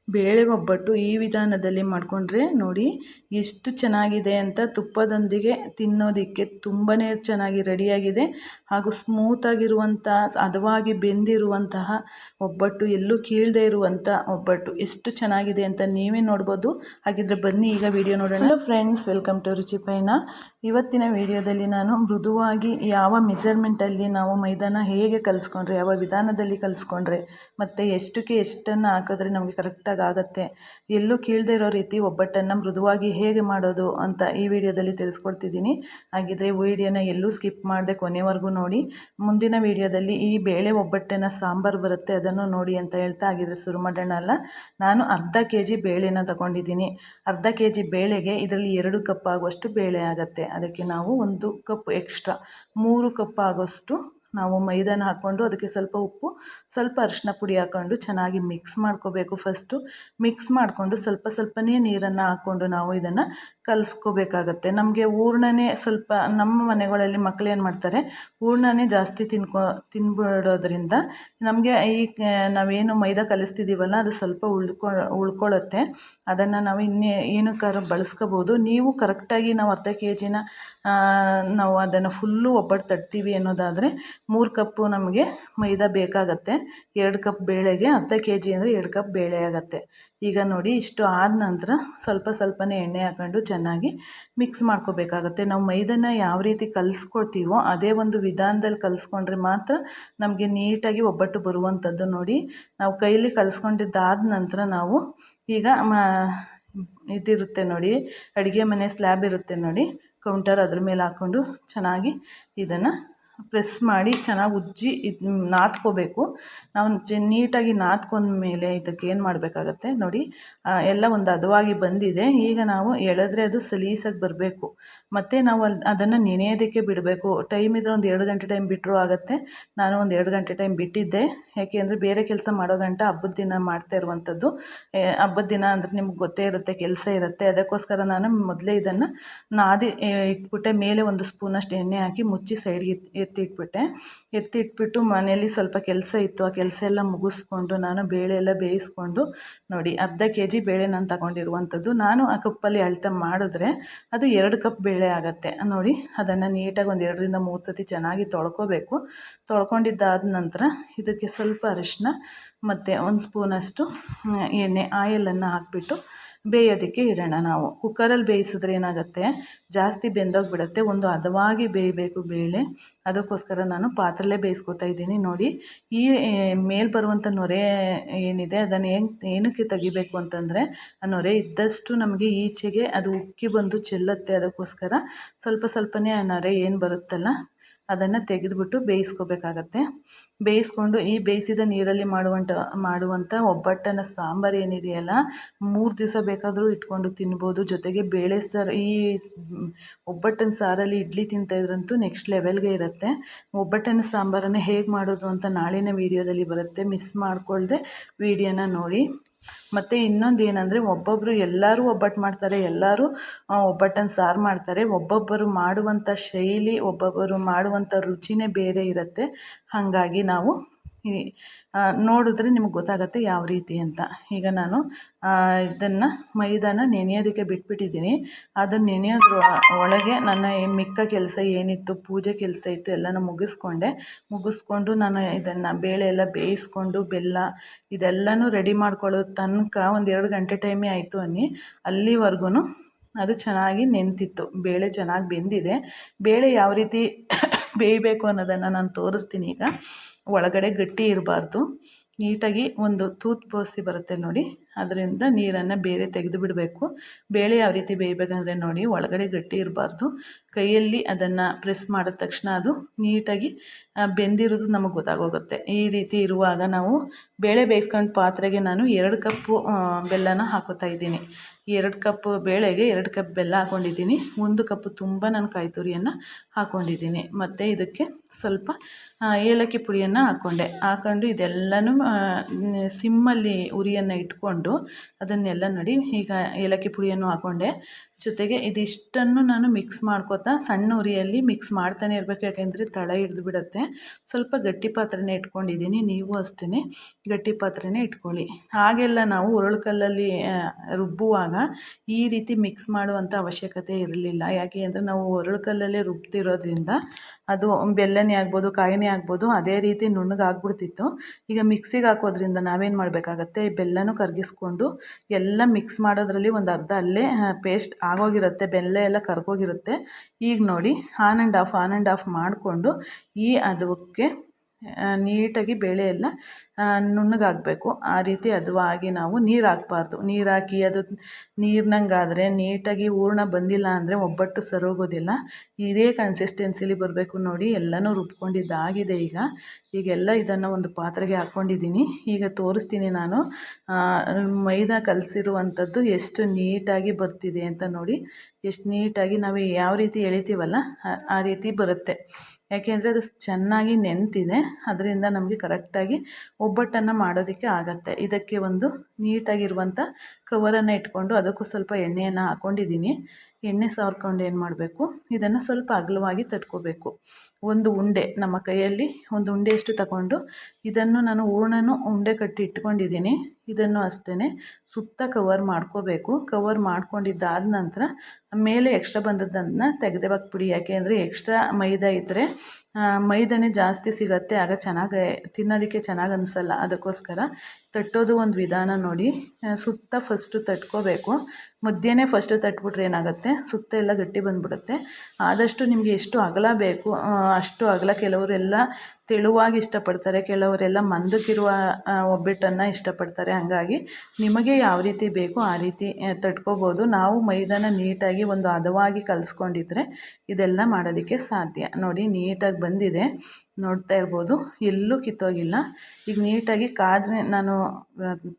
ಬೇಳೆ ಒಬ್ಬಟ್ಟು ಈ ವಿಧಾನದಲ್ಲಿ ಮಾಡಿಕೊಂಡ್ರೆ ನೋಡಿ ಎಷ್ಟು ಚೆನ್ನಾಗಿದೆ ಅಂತ. ತುಪ್ಪದೊಂದಿಗೆ ತಿನ್ನೋದಕ್ಕೆ ತುಂಬಾ ಚೆನ್ನಾಗಿ ರೆಡಿಯಾಗಿದೆ ಹಾಗೂ ಸ್ಮೂತಾಗಿರುವಂಥ ಹದವಾಗಿ ಬೆಂದಿರುವಂತಹ ಒಬ್ಬಟ್ಟು, ಎಲ್ಲೂ ಕೀಳದೇ ಇರುವಂಥ ಒಬ್ಬಟ್ಟು ಎಷ್ಟು ಚೆನ್ನಾಗಿದೆ ಅಂತ ನೀವೇ ನೋಡ್ಬೋದು. ಹಾಗಿದ್ರೆ ಬನ್ನಿ ಈಗ ವಿಡಿಯೋ ನೋಡೋಣ. ಹಲೋ ಫ್ರೆಂಡ್ಸ್, ವೆಲ್ಕಮ್ ಟು ರುಚಿ ಪಯಣ. ಇವತ್ತಿನ ವಿಡಿಯೋದಲ್ಲಿ ನಾನು ಮೃದುವಾಗಿ ಯಾವ ಮೆಜರ್ಮೆಂಟಲ್ಲಿ ನಾವು ಮೈದಾನ ಹೇಗೆ ಕಲಿಸ್ಕೊಂಡ್ರೆ, ಯಾವ ವಿಧಾನದಲ್ಲಿ ಕಲಿಸ್ಕೊಂಡ್ರೆ ಮತ್ತು ಎಷ್ಟಕ್ಕೆ ಎಷ್ಟನ್ನು ಹಾಕಿದ್ರೆ ನಮಗೆ ಕರೆಕ್ಟಾಗಿ ಆಗುತ್ತೆ, ಎಲ್ಲೂ ಕೀಳದೇ ಇರೋ ರೀತಿ ಒಬ್ಬಟ್ಟನ್ನು ಮೃದುವಾಗಿ ಹೇಗೆ ಮಾಡೋದು ಅಂತ ಈ ವಿಡಿಯೋದಲ್ಲಿ ತಿಳಿಸ್ಕೊಡ್ತಿದ್ದೀನಿ. ಹಾಗಿದ್ರೆ ವಿಡಿಯೋನ ಎಲ್ಲೂ ಸ್ಕಿಪ್ ಮಾಡದೆ ಕೊನೆವರೆಗೂ ನೋಡಿ. ಮುಂದಿನ ವಿಡಿಯೋದಲ್ಲಿ ಈ ಬೇಳೆ ಒಬ್ಬಟ್ಟಿನ ಸಾಂಬಾರು ಬರುತ್ತೆ, ಅದನ್ನು ನೋಡಿ ಅಂತ ಹೇಳ್ತಾ ಹಾಗಿದ್ರೆ ಶುರು ಮಾಡೋಣ. ನಾನು ಅರ್ಧ kg ಬೇಳೆನ ತಗೊಂಡಿದ್ದೀನಿ. ಅರ್ಧ kg ಬೇಳೆಗೆ ಇದರಲ್ಲಿ 2 ಕಪ್ ಆಗುವಷ್ಟು ಬೇಳೆ ಆಗುತ್ತೆ. ಅದಕ್ಕೆ ನಾವು 1 ಕಪ್ ಎಕ್ಸ್ಟ್ರಾ 3 ಕಪ್ ಆಗೋಷ್ಟು ನಾವು ಮೈದಾನ ಹಾಕ್ಕೊಂಡು ಅದಕ್ಕೆ ಸ್ವಲ್ಪ ಉಪ್ಪು, ಸ್ವಲ್ಪ ಅರಿಶಿನ ಪುಡಿ ಹಾಕ್ಕೊಂಡು ಚೆನ್ನಾಗಿ ಮಿಕ್ಸ್ ಮಾಡ್ಕೋಬೇಕು. ಫಸ್ಟು ಮಿಕ್ಸ್ ಮಾಡಿಕೊಂಡು ಸ್ವಲ್ಪನೇ ನೀರನ್ನು ಹಾಕ್ಕೊಂಡು ನಾವು ಇದನ್ನು ಕಲಿಸ್ಕೋಬೇಕಾಗತ್ತೆ. ನಮಗೆ ಹೂರ್ಣನೇ ಸ್ವಲ್ಪ, ನಮ್ಮ ಮನೆಗಳಲ್ಲಿ ಮಕ್ಕಳು ಏನು ಮಾಡ್ತಾರೆ, ಹೂರ್ಣನೇ ಜಾಸ್ತಿ ತಿನ್ಬಿಡೋದ್ರಿಂದ ನಮಗೆ ಈ ನಾವೇನು ಮೈದಾ ಕಲಿಸ್ತಿದ್ದೀವಲ್ಲ ಅದು ಸ್ವಲ್ಪ ಉಳ್ಕೊಳ್ಳುತ್ತೆ. ಅದನ್ನು ನಾವು ಏನಕ್ಕಾದ್ರೂ ಬಳಸ್ಕೋಬೋದು. ನೀವು ಕರೆಕ್ಟಾಗಿ ನಾವು ಅರ್ಧ kgನ ನಾವು ಅದನ್ನು ಫುಲ್ಲು ಒಬ್ಬಟ್ಟು ತಟ್ತೀವಿ ಅನ್ನೋದಾದರೆ 3 ಕಪ್ಪು ನಮಗೆ ಮೈದಾ ಬೇಕಾಗತ್ತೆ. 2 ಕಪ್ ಬೇಳೆಗೆ ಅರ್ಧ kg ಅಂದರೆ 2 ಕಪ್ ಬೇಳೆ ಆಗುತ್ತೆ. ಈಗ ನೋಡಿ, ಇಷ್ಟು ಆದ ನಂತರ ಸ್ವಲ್ಪನೇ ಎಣ್ಣೆ ಹಾಕ್ಕೊಂಡು ಚೆನ್ನಾಗಿ ಮಿಕ್ಸ್ ಮಾಡ್ಕೋಬೇಕಾಗತ್ತೆ. ನಾವು ಮೈದಾನ ಯಾವ ರೀತಿ ಕಲಿಸ್ಕೊಳ್ತೀವೋ ಅದೇ ಒಂದು ವಿಧಾನದಲ್ಲಿ ಕಲಿಸ್ಕೊಂಡ್ರೆ ಮಾತ್ರ ನಮಗೆ ನೀಟಾಗಿ ಒಬ್ಬಟ್ಟು ಬರುವಂಥದ್ದು. ನೋಡಿ, ನಾವು ಕೈಲಿ ಕಲಿಸ್ಕೊಂಡಿದ್ದಾದ ನಂತರ ನಾವು ಈಗ ಇದಿರುತ್ತೆ ನೋಡಿ, ಅಡುಗೆ ಮನೆ ಸ್ಲ್ಯಾಬ್ ಇರುತ್ತೆ ನೋಡಿ, ಕೌಂಟರ್, ಅದ್ರ ಮೇಲೆ ಹಾಕ್ಕೊಂಡು ಚೆನ್ನಾಗಿ ಇದನ್ನು ಪ್ರೆಸ್ ಮಾಡಿ ಚೆನ್ನಾಗಿ ಉಜ್ಜಿ ನಾದ್ಕೋಬೇಕು. ನಾವು ನೀಟಾಗಿ ನಾದ್ಕೊಂಡ್ಮೇಲೆ ಇದಕ್ಕೆ ಏನು ಮಾಡಬೇಕಾಗತ್ತೆ ನೋಡಿ, ಎಲ್ಲ ಒಂದು ಹದವಾಗಿ ಬಂದಿದೆ. ಈಗ ನಾವು ಎಳೆದ್ರೆ ಅದು ಸಲೀಸಾಗಿ ಬರಬೇಕು. ಮತ್ತು ನಾವು ಅದನ್ನು ನೆನೆಯೋದಕ್ಕೆ ಬಿಡಬೇಕು. ಟೈಮ್ ಇದ್ದರೆ ಒಂದು 2 ಗಂಟೆ ಟೈಮ್ ಬಿಟ್ಟರೂ ಆಗುತ್ತೆ. ನಾನು ಒಂದು 2 ಗಂಟೆ ಟೈಮ್ ಬಿಟ್ಟಿದ್ದೆ. ಯಾಕೆ ಅಂದರೆ ಬೇರೆ ಕೆಲಸ ಮಾಡೋ ಗಂಟ ಹಬ್ಬದ ದಿನ ಮಾಡ್ತಾ ಇರುವಂಥದ್ದು. ಹಬ್ಬದ ದಿನ ಅಂದರೆ ನಿಮ್ಗೆ ಗೊತ್ತೇ ಇರುತ್ತೆ, ಕೆಲಸ ಇರುತ್ತೆ. ಅದಕ್ಕೋಸ್ಕರ ನಾನು ಮೊದಲೇ ಇದನ್ನು ನಾದಿ ಇಟ್ಬಿಟ್ಟೆ. ಮೇಲೆ 1 ಸ್ಪೂನಷ್ಟು ಎಣ್ಣೆ ಹಾಕಿ ಮುಚ್ಚಿ ಸೈಡ್ಗೆ ಎತ್ತಿಟ್ಬಿಟ್ಟು ಮನೆಯಲ್ಲಿ ಸ್ವಲ್ಪ ಕೆಲಸ ಇತ್ತು. ಆ ಕೆಲಸ ಎಲ್ಲ ಮುಗಿಸ್ಕೊಂಡು ನಾನು ಬೇಳೆ ಎಲ್ಲ ಬೇಯಿಸ್ಕೊಂಡು ನೋಡಿ, ಅರ್ಧ kg ಬೇಳೆ ನಾನು ತಗೊಂಡಿರುವಂಥದ್ದು. ನಾನು ಆ ಕಪ್ಪಲ್ಲಿ ಅಳತೆ ಮಾಡಿದ್ರೆ ಅದು 2 ಕಪ್ ಬೇಳೆ ಆಗುತ್ತೆ ನೋಡಿ. ಅದನ್ನು ನೀಟಾಗಿ ಒಂದು 2 ರಿಂದ 3 ಸತಿ ಚೆನ್ನಾಗಿ ತೊಳ್ಕೊಬೇಕು. ತೊಳ್ಕೊಂಡಿದ್ದಾದ ನಂತರ ಇದಕ್ಕೆ ಸ್ವಲ್ಪ ಅರಿಶಿನ ಮತ್ತು 1 ಸ್ಪೂನಷ್ಟು ಎಣ್ಣೆ, ಆಯಿಲನ್ನು ಹಾಕಿಬಿಟ್ಟು ಬೇಯೋದಕ್ಕೆ ಇಡೋಣ. ನಾವು ಕುಕ್ಕರಲ್ಲಿ ಬೇಯಿಸಿದ್ರೆ ಏನಾಗುತ್ತೆ, ಜಾಸ್ತಿ ಬೆಂದೋಗಿಬಿಡುತ್ತೆ. ಒಂದು ಹದವಾಗಿ ಬೇಯಬೇಕು ಬೇಳೆ. ಅದಕ್ಕೋಸ್ಕರ ನಾನು ಪಾತ್ರೆಲೇ ಬೇಯಿಸ್ಕೊತಾ ಇದ್ದೀನಿ. ನೋಡಿ, ಈ ಮೇಲೆ ಬರುವಂಥ ನೊರೆ ಏನಿದೆ ಅದನ್ನು ಏನಕ್ಕೆ ತೆಗಿಬೇಕು ಅಂತಂದರೆ, ಆ ನೊರೆ ಇದ್ದಷ್ಟು ನಮಗೆ ಈಚೆಗೆ ಅದು ಉಕ್ಕಿ ಬಂದು ಚೆಲ್ಲುತ್ತೆ. ಅದಕ್ಕೋಸ್ಕರ ಸ್ವಲ್ಪನೇ ಆ ನೊರೆ ಏನು ಬರುತ್ತಲ್ಲ ಅದನ್ನು ತೆಗೆದುಬಿಟ್ಟು ಬೇಯಿಸ್ಕೋಬೇಕಾಗತ್ತೆ. ಬೇಯಿಸ್ಕೊಂಡು ಈ ಬೇಯಿಸಿದ ನೀರಲ್ಲಿ ಮಾಡುವಂಥ ಒಬ್ಬಟ್ಟನ ಸಾಂಬಾರು ಏನಿದೆಯಲ್ಲ, 3 ದಿವಸ ಬೇಕಾದರೂ ಇಟ್ಕೊಂಡು ತಿನ್ಬೋದು. ಜೊತೆಗೆ ಬೇಳೆ ಸಾರು, ಈ ಒಬ್ಬಟ್ಟಿನ ಸಾರಲ್ಲಿ ಇಡ್ಲಿ ತಿಂತಾಯಿದ್ರಂತೂ ನೆಕ್ಸ್ಟ್ ಲೆವೆಲ್ಗೆ ಇರುತ್ತೆ. ಒಬ್ಬಟ್ಟಿನ ಸಾಂಬಾರನ್ನು ಹೇಗೆ ಮಾಡೋದು ಅಂತ ನಾಳಿನ ವೀಡಿಯೋದಲ್ಲಿ ಬರುತ್ತೆ, ಮಿಸ್ ಮಾಡಿಕೊಳ್ದೆ ವೀಡಿಯೋನ ನೋಡಿ. ಮತ್ತು ಇನ್ನೊಂದು ಏನಂದರೆ, ಒಬ್ಬೊಬ್ಬರು ಎಲ್ಲರೂ ಒಬ್ಬಟ್ಟು ಮಾಡ್ತಾರೆ, ಎಲ್ಲರೂ ಒಬ್ಬಟ್ಟನ್ನು ಸಾರು ಮಾಡ್ತಾರೆ. ಒಬ್ಬೊಬ್ಬರು ಮಾಡುವಂಥ ಶೈಲಿ, ಒಬ್ಬೊಬ್ಬರು ಮಾಡುವಂಥ ರುಚಿನೇ ಬೇರೆ ಇರುತ್ತೆ. ಹಾಗಾಗಿ ನಾವು ನೋಡಿದ್ರೆ ನಿಮಗೆ ಗೊತ್ತಾಗುತ್ತೆ ಯಾವ ರೀತಿ ಅಂತ. ಈಗ ನಾನು ಇದನ್ನು ಮೈದಾನ ನೆನೆಯೋದಕ್ಕೆ ಬಿಟ್ಬಿಟ್ಟಿದ್ದೀನಿ. ಅದನ್ನು ನೆನೆಯೋದ್ರ ಒಳಗೆ ನನ್ನ ಮಿಕ್ಕ ಕೆಲಸ ಏನಿತ್ತು, ಪೂಜೆ ಕೆಲಸ ಇತ್ತು, ಎಲ್ಲನೂ ಮುಗಿಸ್ಕೊಂಡು ನಾನು ಇದನ್ನು ಬೇಳೆ ಎಲ್ಲ ಬೇಯಿಸ್ಕೊಂಡು ಬೆಲ್ಲ ಇದೆಲ್ಲನೂ ರೆಡಿ ಮಾಡ್ಕೊಳ್ಳೋ ತನಕ ಒಂದು 2 ಗಂಟೆ ಟೈಮೇ ಆಯಿತು ಅನ್ನಿ. ಅಲ್ಲಿವರೆಗೂ ಅದು ಚೆನ್ನಾಗಿ ನೆಂತಿತ್ತು. ಬೇಳೆ ಚೆನ್ನಾಗಿ ಬೆಂದಿದೆ. ಬೇಳೆ ಯಾವ ರೀತಿ ಬೇಯಬೇಕು ಅನ್ನೋದನ್ನು ನಾನು ತೋರಿಸ್ತೀನಿ. ಈಗ ಒಳಗಡೆ ಗಟ್ಟಿ ಇರಬಾರ್ದು, ನೀಟಾಗಿ ಒಂದು ತೂತು ಬೋಸಿ ಬರುತ್ತೆ ನೋಡಿ, ಅದರಿಂದ ನೀರನ್ನು ಬೇರೆ ತೆಗೆದು ಬಿಡಬೇಕು. ಬೇಳೆ ಯಾವ ರೀತಿ ಬೇಯಬೇಕಂದ್ರೆ ನೋಡಿ, ಒಳಗಡೆ ಗಟ್ಟಿ ಇರಬಾರ್ದು. ಕೈಯಲ್ಲಿ ಅದನ್ನು ಪ್ರೆಸ್ ಮಾಡಿದ ತಕ್ಷಣ ಅದು ನೀಟಾಗಿ ಬೆಂದಿರೋದು ನಮಗೆ ಗೊತ್ತಾಗೋಗುತ್ತೆ. ಈ ರೀತಿ ಇರುವಾಗ ನಾವು ಬೇಳೆ ಬೇಯಿಸ್ಕೊಂಡು ಪಾತ್ರೆಗೆ ನಾನು 2 ಕಪ್ಪು ಬೆಲ್ಲನ ಹಾಕೋತಾ ಇದ್ದೀನಿ. 2 ಕಪ್ ಬೇಳೆಗೆ 2 ಕಪ್ ಬೆಲ್ಲ ಹಾಕ್ಕೊಂಡಿದ್ದೀನಿ. 1 ಕಪ್ ತುಂಬ ನಾನು ಕಾಯಿ ತುರಿಯನ್ನು ಹಾಕ್ಕೊಂಡಿದ್ದೀನಿ. ಮತ್ತು ಇದಕ್ಕೆ ಸ್ವಲ್ಪ ಏಲಕ್ಕಿ ಪುಡಿಯನ್ನು ಹಾಕ್ಕೊಂಡು ಇದೆಲ್ಲನೂ ಸಿಮ್ಮಲ್ಲಿ ಉರಿಯನ್ನು ಇಟ್ಕೊಂಡು ಅದನ್ನೆಲ್ಲ ನೋಡಿ, ಈಗ ಏಲಕ್ಕಿ ಪುಡಿಯನ್ನು ಹಾಕ್ಕೊಂಡೆ. ಜೊತೆಗೆ ಇದಿಷ್ಟನ್ನು ನಾನು ಮಿಕ್ಸ್ ಮಾಡ್ಕೊತಾ ಸಣ್ಣ ಉರಿಯಲ್ಲಿ ಮಿಕ್ಸ್ ಮಾಡ್ತಾನೆ ಇರಬೇಕು, ಯಾಕೆಂದರೆ ತಳ ಹಿಡಿದು ಬಿಡುತ್ತೆ. ಸ್ವಲ್ಪ ಗಟ್ಟಿ ಪಾತ್ರೆನೇ ಇಟ್ಕೊಂಡಿದ್ದೀನಿ, ನೀವು ಅಷ್ಟೇ ಗಟ್ಟಿ ಪಾತ್ರೆನೇ ಇಟ್ಕೊಳ್ಳಿ. ಹಾಗೆಲ್ಲ ನಾವು ಉರುಳುಕಲ್ಲಲ್ಲಿ ರುಬ್ಬುವಾಗ ಈ ರೀತಿ ಮಿಕ್ಸ್ ಮಾಡುವಂಥ ಅವಶ್ಯಕತೆ ಇರಲಿಲ್ಲ. ಯಾಕೆ ಅಂದರೆ ನಾವು ಉರುಳುಕಲ್ಲಲ್ಲೇ ರುಬ್ತಿರೋದ್ರಿಂದ ಅದು ಬೆಲ್ಲನೇ ಆಗ್ಬೋದು, ಕಾಯಿನೇ ಆಗ್ಬೋದು, ಅದೇ ರೀತಿ ನುಣ್ಣಗಾಗ್ಬಿಡ್ತಿತ್ತು. ಈಗ ಮಿಕ್ಸಿಗೆ ಹಾಕೋದ್ರಿಂದ ನಾವೇನು ಮಾಡಬೇಕಾಗತ್ತೆ, ಬೆಲ್ಲನೂ ಕರಗಿಸ್ಕೊಂಡು ಎಲ್ಲ ಮಿಕ್ಸ್ ಮಾಡೋದ್ರಲ್ಲಿ ಒಂದು ಅರ್ಧ ಅಲ್ಲೇ ಪೇಸ್ಟ್ ಆಗೋಗಿರುತ್ತೆ, ಬೆಲ್ಲ ಎಲ್ಲ ಕರ್ಗೋಗಿರುತ್ತೆ. ಈಗ ನೋಡಿ ಆನ್ ಆ್ಯಂಡ್ ಆಫ್ ಮಾಡಿಕೊಂಡು ಈ ಅದಕ್ಕೆ ನೀಟಾಗಿ ಬೇಳೆ ಎಲ್ಲ ನುಣ್ಣಗಾಗಬೇಕು. ಆ ರೀತಿ ಹದವಾಗಿ ನಾವು ನೀರು ಹಾಕ್ಬಾರ್ದು. ನೀರು ಹಾಕಿ ಅದು ನೀರಿನಂಗಾದರೆ ನೀಟಾಗಿ ಹೂರ್ಣ ಬಂದಿಲ್ಲ ಅಂದರೆ ಒಬ್ಬಟ್ಟು ಸರೋಗೋದಿಲ್ಲ. ಇದೇ ಕನ್ಸಿಸ್ಟೆನ್ಸಿಲಿ ಬರಬೇಕು. ನೋಡಿ ಎಲ್ಲನೂ ರುಬ್ಕೊಂಡಿದ್ದಾಗಿದೆ. ಈಗೆಲ್ಲ ಇದನ್ನು ಒಂದು ಪಾತ್ರೆಗೆ ಹಾಕ್ಕೊಂಡಿದ್ದೀನಿ. ಈಗ ತೋರಿಸ್ತೀನಿ ನಾನು ಮೈದಾ ಕಲಸಿರುವಂಥದ್ದು ಎಷ್ಟು ನೀಟಾಗಿ ಬರ್ತಿದೆ ಅಂತ. ನೋಡಿ ಎಷ್ಟು ನೀಟಾಗಿ ನಾವು ಯಾವ ರೀತಿ ಎಳಿತೀವಲ್ಲ ಆ ರೀತಿ ಬರುತ್ತೆ. ಯಾಕೆಂದರೆ ಅದು ಚೆನ್ನಾಗಿ ನೆಂತಿದೆ, ಅದರಿಂದ ನಮಗೆ ಕರೆಕ್ಟಾಗಿ ಒಬ್ಬಟ್ಟನ್ನು ಮಾಡೋದಕ್ಕೆ ಆಗತ್ತೆ. ಇದಕ್ಕೆ ಒಂದು ನೀಟಾಗಿರುವಂಥ ಕವರನ್ನು ಇಟ್ಕೊಂಡು ಅದಕ್ಕೂ ಸ್ವಲ್ಪ ಎಣ್ಣೆಯನ್ನು ಹಾಕ್ಕೊಂಡಿದ್ದೀನಿ. ಎಣ್ಣೆ ಸಾರ್ಕೊಂಡು ಏನು ಮಾಡಬೇಕು, ಇದನ್ನು ಸ್ವಲ್ಪ ಅಗಲವಾಗಿ ತಟ್ಕೋಬೇಕು. ಒಂದು ಉಂಡೆ ನಮ್ಮ ಕೈಯಲ್ಲಿ ಒಂದು ಉಂಡೆಯಷ್ಟು ತಗೊಂಡು ಇದನ್ನು ನಾನು ಹೂರ್ಣನೂ ಉಂಡೆ ಕಟ್ಟಿ ಇಟ್ಕೊಂಡಿದ್ದೀನಿ. ಇದನ್ನು ಅಷ್ಟೇ ಸುತ್ತ ಕವರ್ ಮಾಡ್ಕೋಬೇಕು. ಕವರ್ ಮಾಡ್ಕೊಂಡಿದ್ದಾದ ನಂತರ ಮೇಲೆ ಎಕ್ಸ್ಟ್ರಾ ಬಂದದ್ದನ್ನು ತೆಗೆದೇವಾಕ್ಬಿಡಿ. ಯಾಕೆ ಅಂದರೆ ಎಕ್ಸ್ಟ್ರಾ ಮೈದಾ ಇದ್ದರೆ ಮೈದಾನೇ ಜಾಸ್ತಿ ಸಿಗುತ್ತೆ, ಆಗ ಚೆನ್ನಾಗಿ ತಿನ್ನೋದಕ್ಕೆ ಚೆನ್ನಾಗಿ ಅನಿಸಲ್ಲ. ಅದಕ್ಕೋಸ್ಕರ ತಟ್ಟೋದು ಒಂದು ವಿಧಾನ ನೋಡಿ. ಸುತ್ತ ಫಸ್ಟು ತಟ್ಕೋಬೇಕು. ಮಧ್ಯೆನೇ ಫಸ್ಟು ತಟ್ಬಿಟ್ರೆ ಏನಾಗುತ್ತೆ, ಸುತ್ತ ಎಲ್ಲ ಗಟ್ಟಿ ಬಂದುಬಿಡುತ್ತೆ. ಆದಷ್ಟು ನಿಮಗೆ ಎಷ್ಟು ಅಗಲ ಬೇಕು ಅಷ್ಟು ಅಗಲ. ಕೆಲವರೆಲ್ಲ ತೆಳುವಾಗಿ ಇಷ್ಟಪಡ್ತಾರೆ, ಕೆಲವರೆಲ್ಲ ಮಂದಕ್ಕಿರುವ ಒಬ್ಬಟ್ಟನ್ನು ಇಷ್ಟಪಡ್ತಾರೆ. ಹಾಗಾಗಿ ನಿಮಗೆ ಯಾವ ರೀತಿ ಬೇಕೋ ಆ ರೀತಿ ತಟ್ಕೋಬೋದು. ನಾವು ಮೈದಾನ ನೀಟಾಗಿ ಒಂದು ಹದವಾಗಿ ಕಲಿಸ್ಕೊಂಡಿದ್ರೆ ಇದೆಲ್ಲ ಮಾಡೋದಕ್ಕೆ ಸಾಧ್ಯ. ನೋಡಿ ನೀಟಾಗಿ ಬಂದಿದೆ, ನೋಡ್ತಾ ಇರ್ಬೋದು, ಎಲ್ಲೂ ಕಿತ್ತೋಗಿಲ್ಲ. ಈಗ ನೀಟಾಗಿ ನಾನು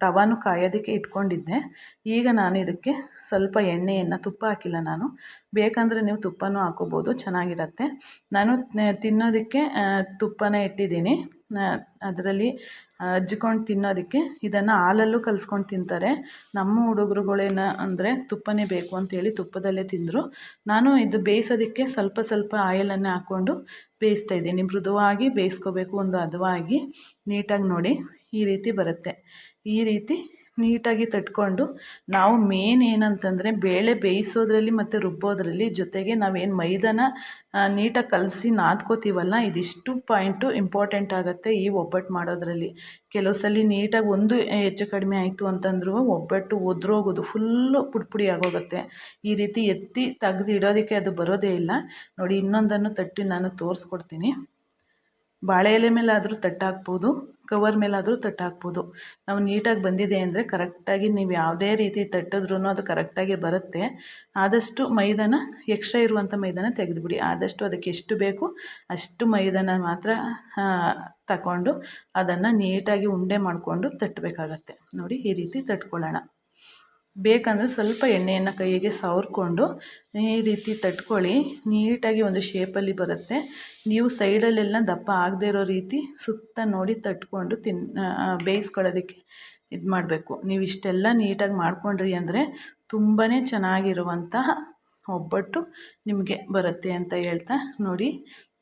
ತವಾನು ಕಾಯೋದಕ್ಕೆ ಇಟ್ಕೊಂಡಿದ್ದೆ. ಈಗ ನಾನು ಇದಕ್ಕೆ ಸ್ವಲ್ಪ ಎಣ್ಣೆಯನ್ನು, ತುಪ್ಪ ಹಾಕಿಲ್ಲ ನಾನು, ಬೇಕಂದರೆ ನೀವು ತುಪ್ಪನೂ ಹಾಕೋಬೋದು, ಚೆನ್ನಾಗಿರುತ್ತೆ. ನಾನು ತಿನ್ನೋದಕ್ಕೆ ತುಪ್ಪನೇ ಇಟ್ಟಿದ್ದೀನಿ. ಅದರಲ್ಲಿ ಹಚ್ಕೊಂಡು ತಿನ್ನೋದಕ್ಕೆ ಇದನ್ನು ಹಾಲಲ್ಲೂ ಕಲಿಸ್ಕೊಂಡು ತಿಂತಾರೆ. ನಮ್ಮ ಹುಡುಗರುಗಳೇನ ಅಂದರೆ ತುಪ್ಪನೇ ಬೇಕು ಅಂತೇಳಿ ತುಪ್ಪದಲ್ಲೇ ತಿಂದರು. ನಾನು ಇದು ಬೇಯಿಸೋದಕ್ಕೆ ಸ್ವಲ್ಪ ಆಯಿಲನ್ನು ಹಾಕ್ಕೊಂಡು ಬೇಯಿಸ್ತಾಯಿದ್ದೀನಿ. ಮೃದುವಾಗಿ ಬೇಯಿಸ್ಕೋಬೇಕು, ಒಂದು ಹದವಾಗಿ ನೀಟಾಗಿ. ನೋಡಿ ಈ ರೀತಿ ಬರುತ್ತೆ. ಈ ರೀತಿ ನೀಟಾಗಿ ತಟ್ಕೊಂಡು ನಾವು ಮೇನ್ ಏನಂತಂದರೆ ಬೇಳೆ ಬೇಯಿಸೋದ್ರಲ್ಲಿ ಮತ್ತು ರುಬ್ಬೋದ್ರಲ್ಲಿ ಜೊತೆಗೆ ನಾವೇನು ಮೈದಾನ ನೀಟಾಗಿ ಕಲಸಿ ನಾದ್ಕೋತೀವಲ್ಲ, ಇದಿಷ್ಟು ಪಾಯಿಂಟು ಇಂಪಾರ್ಟೆಂಟ್ ಆಗುತ್ತೆ ಈ ಒಬ್ಬಟ್ಟು ಮಾಡೋದ್ರಲ್ಲಿ. ಕೆಲವು ಸಲ ನೀಟಾಗಿ ಒಂದು ಹೆಚ್ಚು ಕಡಿಮೆ ಆಯಿತು ಅಂತಂದ್ರೂ ಒಬ್ಬಟ್ಟು ಒದ್ರೋಗೋದು, ಫುಲ್ಲು ಪುಡಿ ಆಗೋಗುತ್ತೆ. ಈ ರೀತಿ ಎತ್ತಿ ತೆಗ್ದು ಇಡೋದಕ್ಕೆ ಅದು ಬರೋದೇ ಇಲ್ಲ. ನೋಡಿ ಇನ್ನೊಂದನ್ನು ತಟ್ಟಿ ನಾನು ತೋರಿಸ್ಕೊಡ್ತೀನಿ. ಬಾಳೆ ಎಲೆ ಮೇಲಾದರೂ ತಟ್ಟಾಕ್ಬೋದು, ಕವರ್ ಮೇಲಾದರೂ ತಟ್ಟಾಕ್ಬೋದು. ನಾವು ನೀಟಾಗಿ ಬಂದಿದೆ ಅಂದರೆ ಕರೆಕ್ಟಾಗಿ ನೀವು ಯಾವುದೇ ರೀತಿ ತಟ್ಟಿದ್ರೂ ಅದು ಕರೆಕ್ಟಾಗಿ ಬರುತ್ತೆ. ಆದಷ್ಟು ಮೈದಾನ ಎಕ್ಸ್ಟ್ರಾ ಇರುವಂಥ ಮೈದಾನ ತೆಗೆದುಬಿಡಿ. ಆದಷ್ಟು ಅದಕ್ಕೆ ಎಷ್ಟು ಬೇಕು ಅಷ್ಟು ಮೈದಾನ ಮಾತ್ರ ತಗೊಂಡು ಅದನ್ನು ನೀಟಾಗಿ ಉಂಡೆ ಮಾಡಿಕೊಂಡು ತಟ್ಟಬೇಕಾಗತ್ತೆ. ನೋಡಿ ಈ ರೀತಿ ತಟ್ಕೊಳ್ಳೋಣ. ಬೇಕಂದರೆ ಸ್ವಲ್ಪ ಎಣ್ಣೆಯನ್ನು ಕೈಗೆ ಸವರ್ಕೊಂಡು ಈ ರೀತಿ ತಟ್ಕೊಳ್ಳಿ. ನೀಟಾಗಿ ಒಂದು ಶೇಪಲ್ಲಿ ಬರುತ್ತೆ. ನೀವು ಸೈಡಲ್ಲೆಲ್ಲ ದಪ್ಪ ಆಗದೇ ಇರೋ ರೀತಿ ಸುತ್ತ ನೋಡಿ ತಟ್ಕೊಂಡು ಬೇಯಿಸ್ಕೊಳ್ಳೋದಕ್ಕೆ ಇದು ಮಾಡಬೇಕು. ನೀವು ಇಷ್ಟೆಲ್ಲ ನೀಟಾಗಿ ಮಾಡ್ಕೊಂಡ್ರಿ ಅಂದರೆ ತುಂಬಾ ಚೆನ್ನಾಗಿರುವಂತಹ ಒಬ್ಬಟ್ಟು ನಿಮಗೆ ಬರುತ್ತೆ ಅಂತ ಹೇಳ್ತಾ, ನೋಡಿ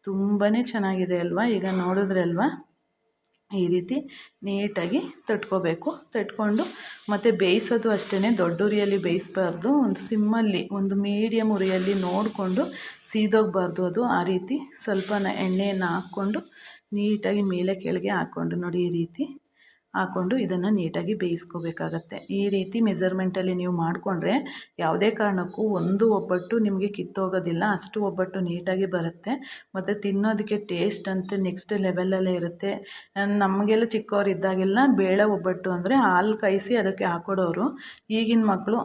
ತುಂಬಾ ಚೆನ್ನಾಗಿದೆ ಅಲ್ವಾ. ಈಗ ನೋಡಿದ್ರೆ ಅಲ್ವಾ, ಈ ರೀತಿ ನೀಟಾಗಿ ತಟ್ಕೋಬೇಕು. ತಟ್ಕೊಂಡು ಮತ್ತು ಬೇಯಿಸೋದು ಅಷ್ಟೇ, ದೊಡ್ಡ ಉರಿಯಲ್ಲಿ ಬೇಯಿಸಬಾರ್ದು, ಒಂದು ಸಿಮ್ಮಲ್ಲಿ, ಒಂದು ಮೀಡಿಯಮ್ ಉರಿಯಲ್ಲಿ ನೋಡಿಕೊಂಡು ಸೀದೋಗಬಾರ್ದು ಅದು. ಆ ರೀತಿ ಸ್ವಲ್ಪ ಎಣ್ಣೆಯನ್ನು ಹಾಕ್ಕೊಂಡು ನೀಟಾಗಿ ಮೇಲೆ ಕೆಳಗೆ ಹಾಕ್ಕೊಂಡು ನೋಡಿ ಈ ರೀತಿ ಹಾಕ್ಕೊಂಡು ಇದನ್ನು ನೀಟಾಗಿ ಬೇಯಿಸ್ಕೋಬೇಕಾಗತ್ತೆ. ಈ ರೀತಿ ಮೆಜರ್ಮೆಂಟಲ್ಲಿ ನೀವು ಮಾಡಿಕೊಂಡ್ರೆ ಯಾವುದೇ ಕಾರಣಕ್ಕೂ ಒಂದು ಒಬ್ಬಟ್ಟು ನಿಮಗೆ ಕಿತ್ತೋಗೋದಿಲ್ಲ. ಅಷ್ಟು ಒಬ್ಬಟ್ಟು ನೀಟಾಗಿ ಬರುತ್ತೆ. ಮತ್ತು ತಿನ್ನೋದಕ್ಕೆ ಟೇಸ್ಟ್ ಅಂತ ನೆಕ್ಸ್ಟ್ ಲೆವೆಲಲ್ಲೇ ಇರುತ್ತೆ. ನಮಗೆಲ್ಲ ಚಿಕ್ಕವರಿದ್ದಾಗೆಲ್ಲ ಬೇಳೆ ಒಬ್ಬಟ್ಟು ಅಂದರೆ ಹಾಲು ಕಾಯಿಸಿ ಅದಕ್ಕೆ ಹಾಕ್ಕೊಡೋರು. ಈಗಿನ ಮಕ್ಕಳು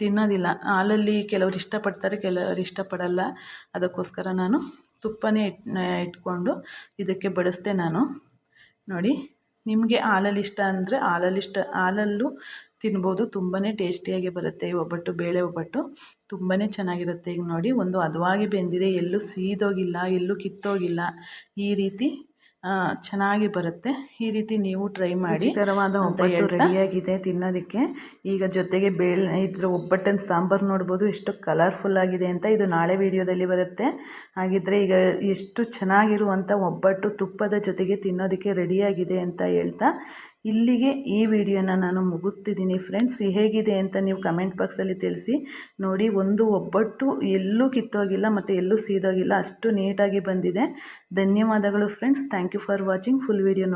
ತಿನ್ನೋದಿಲ್ಲ. ಹಾಲಲ್ಲಿ ಕೆಲವರು ಇಷ್ಟಪಡ್ತಾರೆ, ಕೆಲವರು ಇಷ್ಟಪಡಲ್ಲ. ಅದಕ್ಕೋಸ್ಕರ ನಾನು ತುಪ್ಪನೇ ಇಟ್ಕೊಂಡು ಇದಕ್ಕೆ ಬಡಿಸ್ದೆ ನಾನು. ನೋಡಿ ನಿಮಗೆ ಹಾಲಲ್ಲಿ ಇಷ್ಟ ಅಂದರೆ ಹಾಲಲ್ಲೂ ತಿನ್ಬೋದು. ತುಂಬಾ ಟೇಸ್ಟಿಯಾಗಿ ಬರುತ್ತೆ ಈ ಒಬ್ಬಟ್ಟು, ಬೇಳೆ ಒಬ್ಬಟ್ಟು ತುಂಬಾ ಚೆನ್ನಾಗಿರುತ್ತೆ. ಈಗ ನೋಡಿ ಒಂದು ಹದವಾಗಿ ಬೆಂದಿದೆ, ಎಲ್ಲೂ ಸೀದೋಗಿಲ್ಲ, ಎಲ್ಲೂ ಕಿತ್ತೋಗಿಲ್ಲ. ಈ ರೀತಿ ಚೆನ್ನಾಗಿ ಬರುತ್ತೆ. ಈ ರೀತಿ ನೀವು ಟ್ರೈ ಮಾಡಿ. ರುಚಿಕರವಾದ ಒಬ್ಬಟ್ಟು ರೆಡಿಯಾಗಿದೆ ತಿನ್ನೋದಕ್ಕೆ. ಈಗ ಜೊತೆಗೆ ಇದ್ರ ಒಬ್ಬಟ್ಟಿನ ಸಾಂಬಾರು ನೋಡ್ಬೋದು ಎಷ್ಟು ಕಲರ್ಫುಲ್ ಆಗಿದೆ ಅಂತ. ಇದು ನಾಳೆ ವಿಡಿಯೋದಲ್ಲಿ ಬರುತ್ತೆ. ಹಾಗಿದ್ರೆ ಈಗ ಎಷ್ಟು ಚೆನ್ನಾಗಿರುವಂಥ ಒಬ್ಬಟ್ಟು ತುಪ್ಪದ ಜೊತೆಗೆ ತಿನ್ನೋದಕ್ಕೆ ರೆಡಿಯಾಗಿದೆ ಅಂತ ಹೇಳ್ತಾ ಇಲ್ಲಿಗೆ ಈ ವಿಡಿಯೋನ ನಾನು ಮುಗಿಸ್ತಿದ್ದೀನಿ ಫ್ರೆಂಡ್ಸ್. ಹೇಗಿದೆ ಅಂತ ನೀವು ಕಮೆಂಟ್ ಬಾಕ್ಸಲ್ಲಿ ತಿಳಿಸಿ. ನೋಡಿ, ಒಂದು ಒಬ್ಬಟ್ಟು ಎಲ್ಲೂ ಕಿತ್ತೋಗಿಲ್ಲ ಮತ್ತು ಎಲ್ಲೂ ಸೀದೋಗಿಲ್ಲ, ಅಷ್ಟು ನೀಟಾಗಿ ಬಂದಿದೆ. ಧನ್ಯವಾದಗಳು friends. Thank you for watching. Full video ನೋಡಿ.